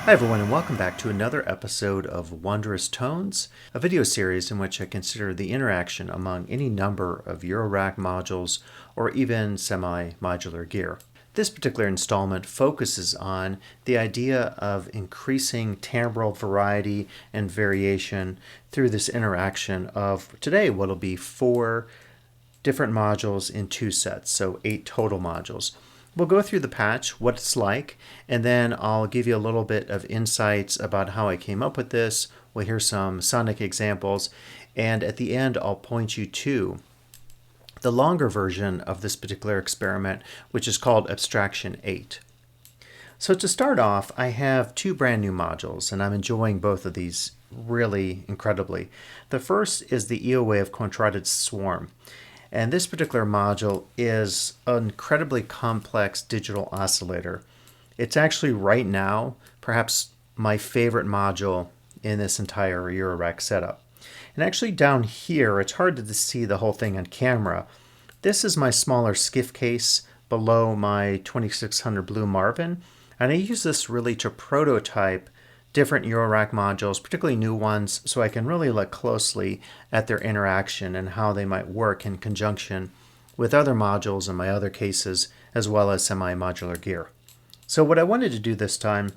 Hi everyone, and welcome back to another episode of Wondrous Tones, a video series in which I consider the interaction among any number of Eurorack modules or even semi-modular gear. This particular installment focuses on the idea of increasing timbral variety and variation through this interaction of today what'll be 4 different modules in 2 sets, so 8 total modules. We'll go through the patch, what it's like, and then I'll give you a little bit of insights about how I came up with this. We'll hear some sonic examples, and at the end I'll point you to the longer version of this particular experiment, which is called Abstraction 8. So to start off, I have 2 brand new modules, and I'm enjoying both of these really incredibly. The first is the Eowave Quandrantid Swarm. And this particular module is an incredibly complex digital oscillator. It's actually right now perhaps my favorite module in this entire Eurorack setup. And actually down here, it's hard to see the whole thing on camera. This is my smaller skiff case below my 2600 Blue Marvin. And I use this really to prototype different Eurorack modules, particularly new ones, so I can really look closely at their interaction and how they might work in conjunction with other modules in my other cases, as well as semi-modular gear. So what I wanted to do this time,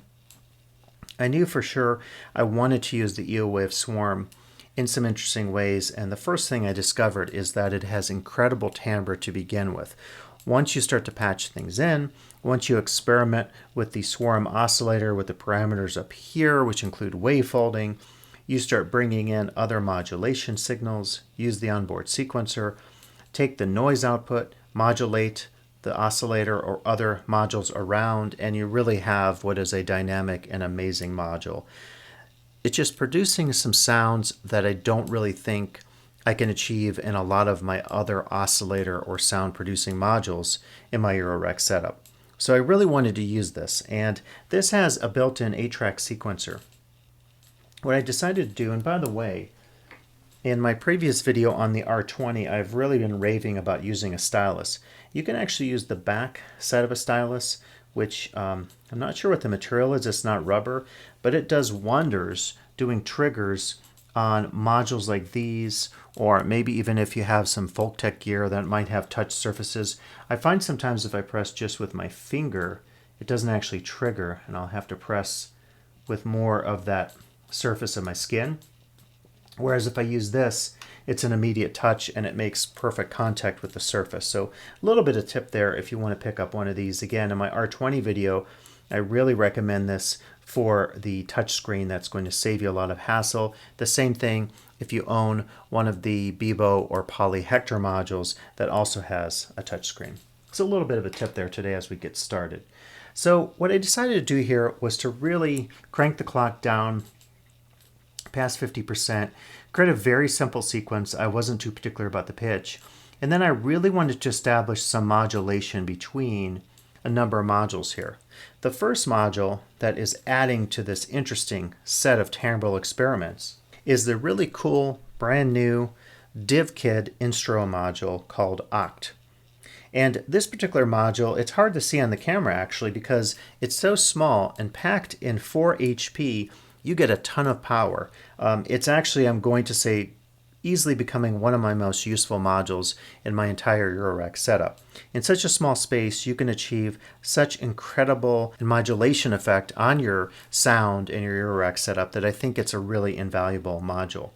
I knew for sure I wanted to use the Eowave Swarm in some interesting ways, and the first thing I discovered is that it has incredible timbre to begin with. Once you start to patch things in, once you experiment with the swarm oscillator with the parameters up here, which include wavefolding, you start bringing in other modulation signals, use the onboard sequencer, take the noise output, modulate the oscillator or other modules around, and you really have what is a dynamic and amazing module. It's just producing some sounds that I don't really think I can achieve in a lot of my other oscillator or sound producing modules in my Eurorack setup. So I really wanted to use this, and this has a built-in 8-track sequencer. What I decided to do, and by the way, in my previous video on the R20, I've really been raving about using a stylus. You can actually use the back side of a stylus, which I'm not sure what the material is, it's not rubber, but it does wonders doing triggers on modules like these, or maybe even if you have some folk tech gear that might have touch surfaces. I find sometimes if I press just with my finger, it doesn't actually trigger, and I'll have to press with more of that surface of my skin. Whereas if I use this, it's an immediate touch and it makes perfect contact with the surface. So a little bit of tip there if you want to pick up one of these. Again, in my R20 video, I really recommend this for the touch screen. That's going to save you a lot of hassle. The same thing if you own one of the Bebo or Poly Hector modules that also has a touch screen. So a little bit of a tip there today as we get started. So what I decided to do here was to really crank the clock down past 50%, create a very simple sequence. I wasn't too particular about the pitch. And then I really wanted to establish some modulation between a number of modules here. The first module that is adding to this interesting set of timbral experiments is the really cool, brand new Divkid Instruo module called Ochd. And this particular module, it's hard to see on the camera actually because it's so small and packed in 4 HP, you get a ton of power. It's actually, I'm going to say, easily becoming one of my most useful modules in my entire Eurorack setup. In such a small space, you can achieve such incredible modulation effect on your sound in your Eurorack setup that I think it's a really invaluable module.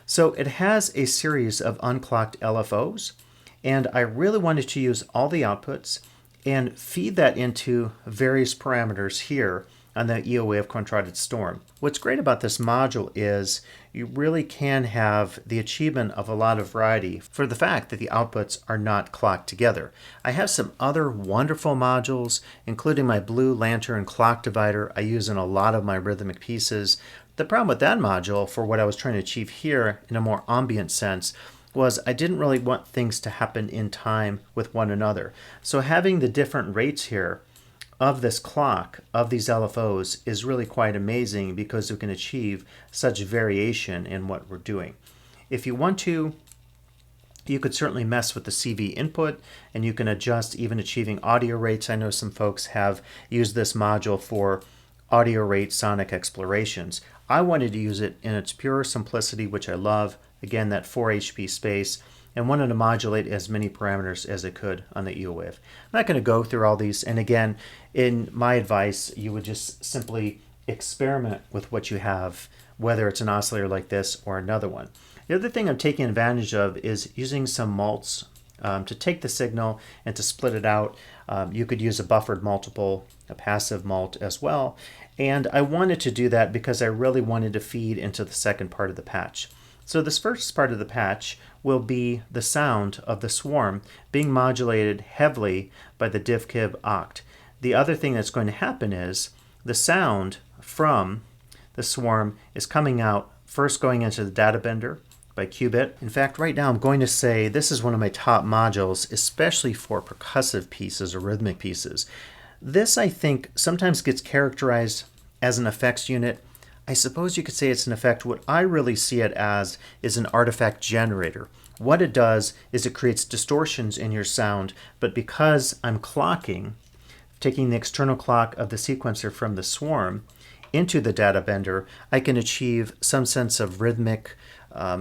So it has a series of unclocked LFOs, and I really wanted to use all the outputs and feed that into various parameters here on the Eowave Quandrantid Storm. What's great about this module is you really can have the achievement of a lot of variety for the fact that the outputs are not clocked together. I have some other wonderful modules, including my Blue Lantern clock divider I use in a lot of my rhythmic pieces. The problem with that module, for what I was trying to achieve here in a more ambient sense, was I didn't really want things to happen in time with one another. So having the different rates here of this clock, of these LFOs, is really quite amazing because we can achieve such variation in what we're doing. If you want to, you could certainly mess with the CV input, and you can adjust even achieving audio rates. I know some folks have used this module for audio rate sonic explorations. I wanted to use it in its pure simplicity, which I love. Again, that 4 HP space, and wanted to modulate as many parameters as it could on the Eowave. I'm not going to go through all these, and again, in my advice, you would just simply experiment with what you have, whether it's an oscillator like this or another one. The other thing I'm taking advantage of is using some mults to take the signal and to split it out. You could use a buffered multiple, a passive mult as well, and I wanted to do that because I really wanted to feed into the second part of the patch. So this first part of the patch will be the sound of the swarm being modulated heavily by the Divkid Ochd. The other thing that's going to happen is the sound from the swarm is coming out, first going into the data bender by qubit. In fact, right now I'm going to say this is one of my top modules, especially for percussive pieces or rhythmic pieces. This, I think, sometimes gets characterized as an effects unit. I suppose you could say it's an effect. What I really see it as is an artifact generator. What it does is it creates distortions in your sound, but because I'm clocking, taking the external clock of the sequencer from the swarm into the data bender, I can achieve some sense of rhythmic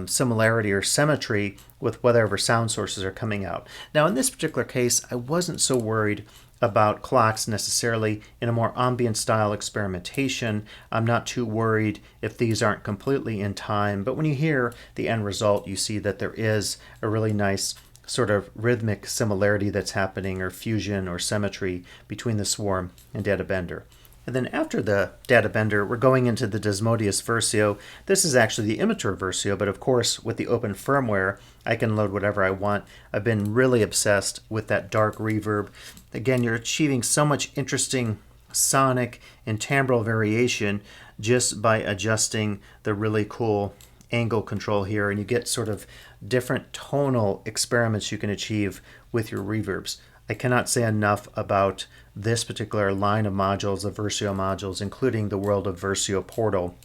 similarity or symmetry with whatever sound sources are coming out. Now, in this particular case, I wasn't so worried about clocks necessarily. In a more ambient style experimentation, I'm not too worried if these aren't completely in time, but when you hear the end result, you see that there is a really nice sort of rhythmic similarity that's happening, or fusion or symmetry between the swarm and data bender. And then after the data bender, we're going into the Desmodus Versio. This is actually the immature Versio, but of course with the open firmware, I can load whatever I want. I've been really obsessed with that dark reverb. Again, you're achieving so much interesting sonic and timbral variation just by adjusting the really cool angle control here, and you get sort of different tonal experiments you can achieve with your reverbs. I cannot say enough about this particular line of modules, the Versio modules, including the World of Versio portal,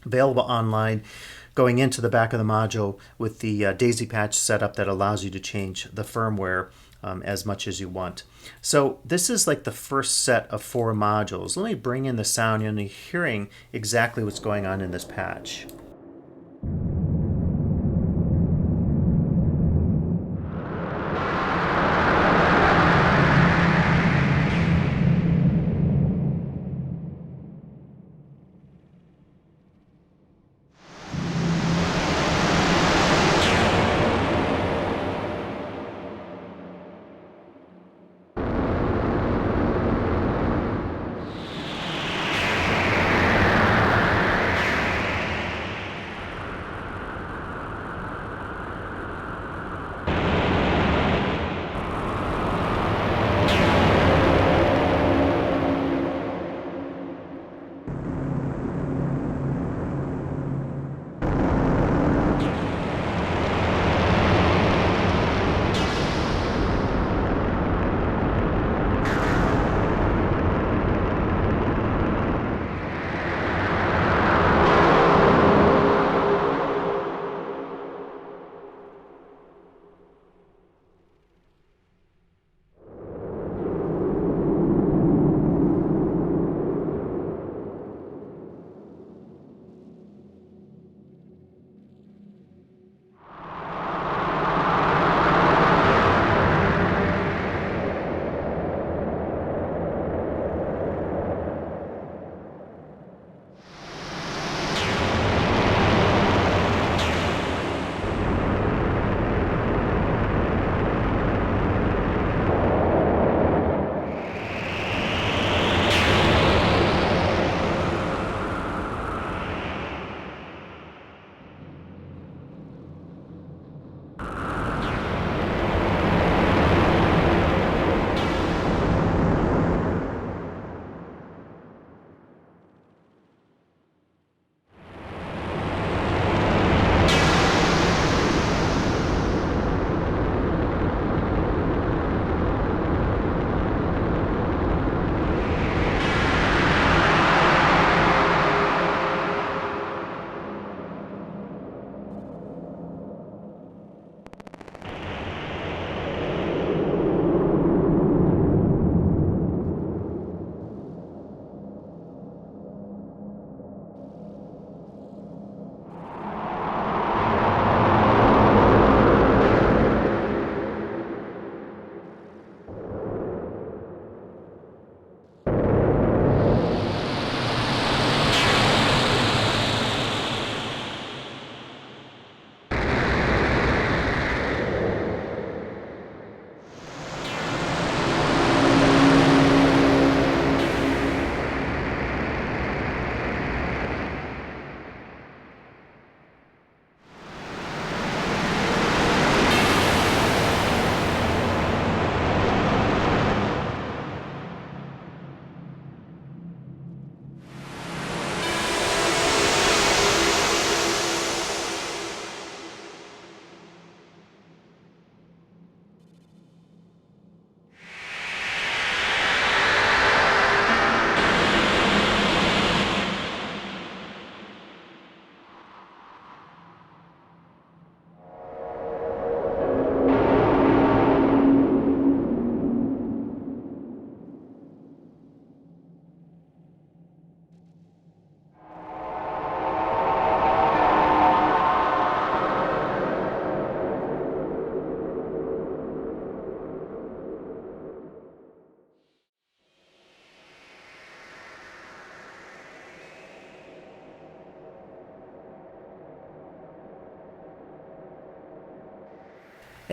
available online, going into the back of the module with the daisy patch setup that allows you to change the firmware as much as you want. So this is like the first set of 4 modules. Let me bring in the sound and you're hearing exactly what's going on in this patch.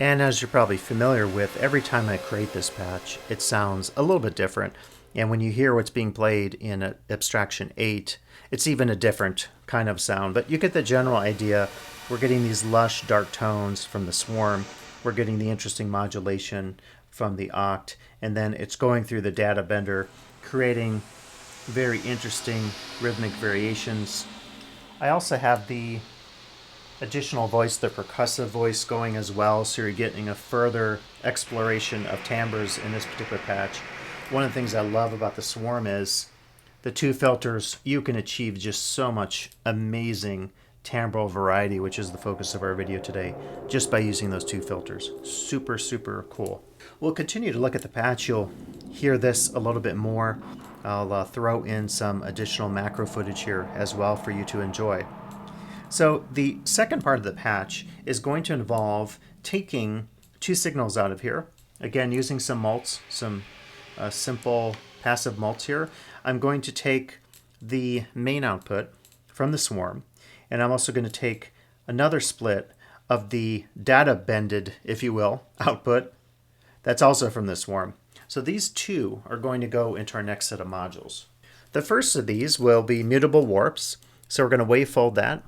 And as you're probably familiar with, every time I create this patch, it sounds a little bit different. And when you hear what's being played in Abstraction 8, it's even a different kind of sound. But you get the general idea. We're getting these lush, dark tones from the Swarm. We're getting the interesting modulation from the Ochd. And then it's going through the data bender, creating very interesting rhythmic variations. I also have the additional voice, the percussive voice, going as well, so you're getting a further exploration of timbres in this particular patch. One of the things I love about the Swarm is the two filters. You can achieve just so much amazing timbral variety, which is the focus of our video today, just by using those two filters. Super, super cool. We'll continue to look at the patch. You'll hear this a little bit more. I'll throw in some additional macro footage here as well for you to enjoy. So the second part of the patch is going to involve taking two signals out of here. Again, using some mults, some simple passive mults here. I'm going to take the main output from the Swarm, and I'm also going to take another split of the data bended, if you will, output that's also from the Swarm. So these two are going to go into our next set of modules. The first of these will be mutable warps, so we're going to wavefold that.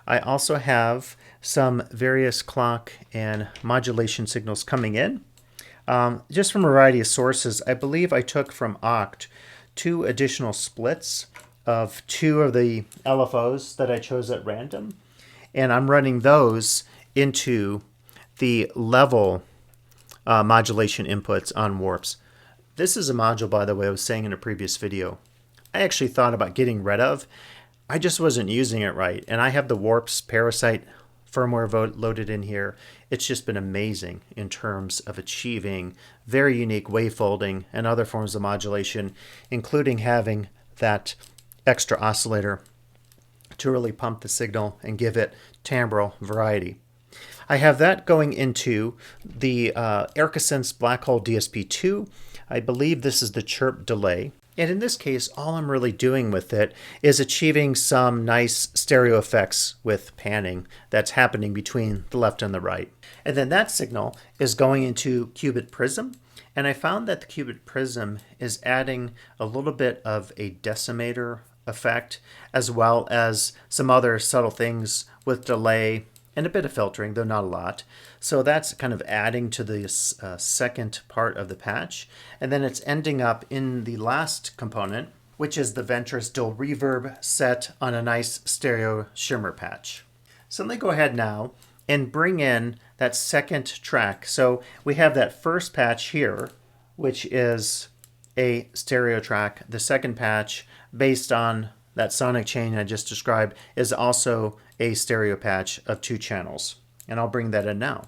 I also have some various clock and modulation signals coming in. Just from a variety of sources. I believe I took from Ochd 2 additional splits of 2 of the LFOs that I chose at random. And I'm running those into the level modulation inputs on warps. This is a module, by the way, I was saying in a previous video, I actually thought about getting rid of. I just wasn't using it right. And I have the Warps Parasite firmware loaded in here. It's just been amazing in terms of achieving very unique wavefolding and other forms of modulation, including having that extra oscillator to really pump the signal and give it timbral variety. I have that going into the Ercasense Black Hole DSP2. I believe this is the chirp delay. And in this case, all I'm really doing with it is achieving some nice stereo effects with panning that's happening between the left and the right. And then that signal is going into Qubit Prism. And I found that the Qubit Prism is adding a little bit of a decimator effect, as well as some other subtle things with delay and a bit of filtering, though not a lot. So that's kind of adding to the second part of the patch. And then it's ending up in the last component, which is the Ventris dual reverb set on a nice stereo shimmer patch. So let me go ahead now and bring in that second track. So we have that first patch here, which is a stereo track. The second patch, based on that sonic chain I just described, is also a stereo patch of 2 channels. And I'll bring that in now.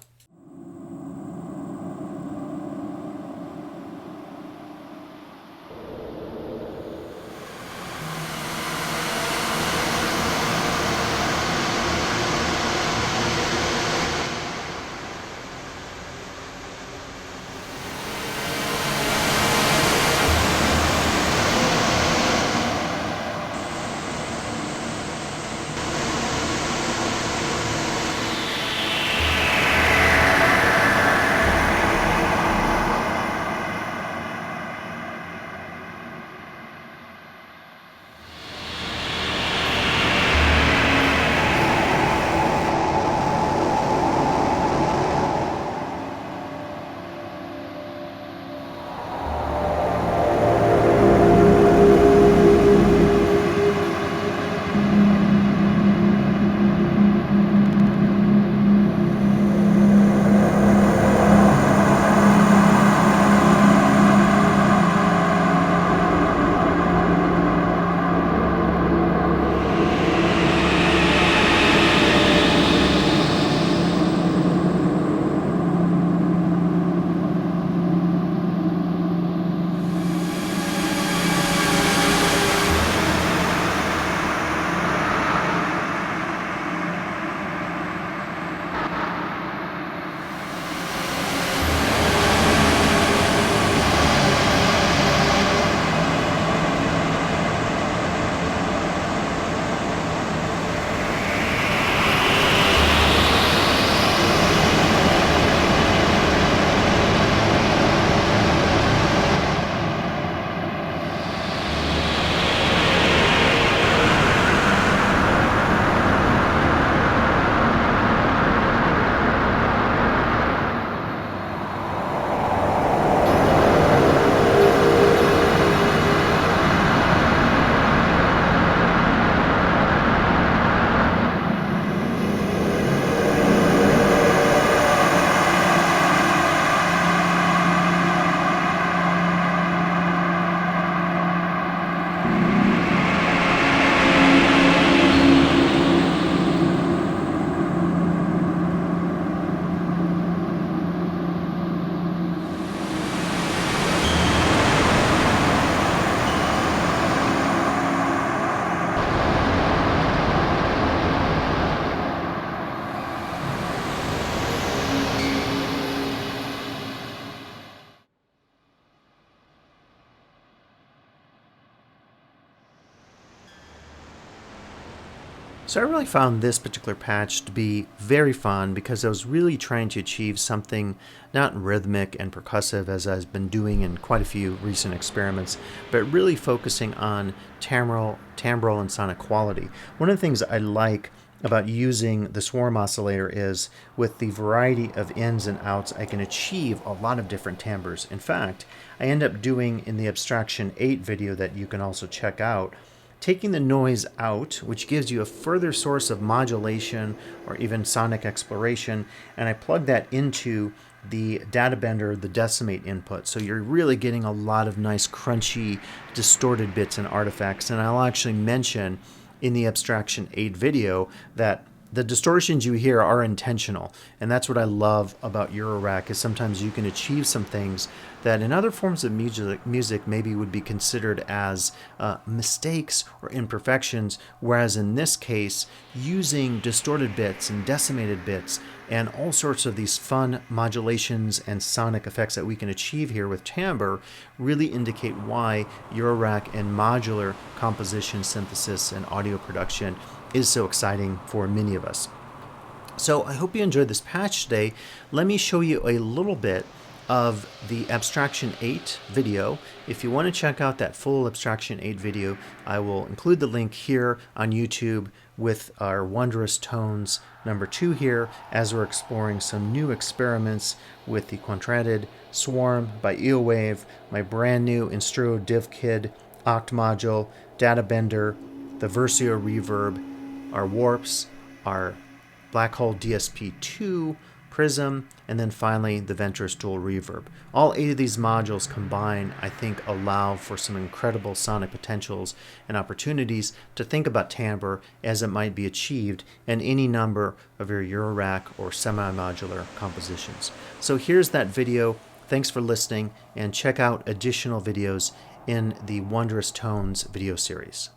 So I really found this particular patch to be very fun because I was really trying to achieve something not rhythmic and percussive as I've been doing in quite a few recent experiments, but really focusing on timbral and sonic quality. One of the things I like about using the swarm oscillator is with the variety of ins and outs, I can achieve a lot of different timbres. In fact, I end up doing in the Abstraction 8 video that you can also check out, taking the noise out, which gives you a further source of modulation or even sonic exploration, and I plug that into the data bender, the decimate input. So you're really getting a lot of nice crunchy, distorted bits and artifacts. And I'll actually mention in the Abstraction 8 video that the distortions you hear are intentional, and that's what I love about Eurorack, is sometimes you can achieve some things that in other forms of music maybe would be considered as mistakes or imperfections, whereas in this case, using distorted bits and decimated bits and all sorts of these fun modulations and sonic effects that we can achieve here with timbre really indicate why Eurorack and modular composition, synthesis, and audio production is so exciting for many of us. So I hope you enjoyed this patch today. Let me show you a little bit of the Abstraction 8 video. If you want to check out that full Abstraction 8 video, I will include the link here on YouTube with our Wondrous Tones number 2 here as we're exploring some new experiments with the Quandrantid Swarm by Eowave, my brand new Instruo Divkid Ochd module, data bender, the Versio reverb, our warps, our black hole DSP2, Prism, and then finally the Ventris dual reverb. All 8 of these modules combined, I think, allow for some incredible sonic potentials and opportunities to think about timbre as it might be achieved in any number of your Eurorack or semi-modular compositions. So here's that video. Thanks for listening, and check out additional videos in the Wondrous Tones video series.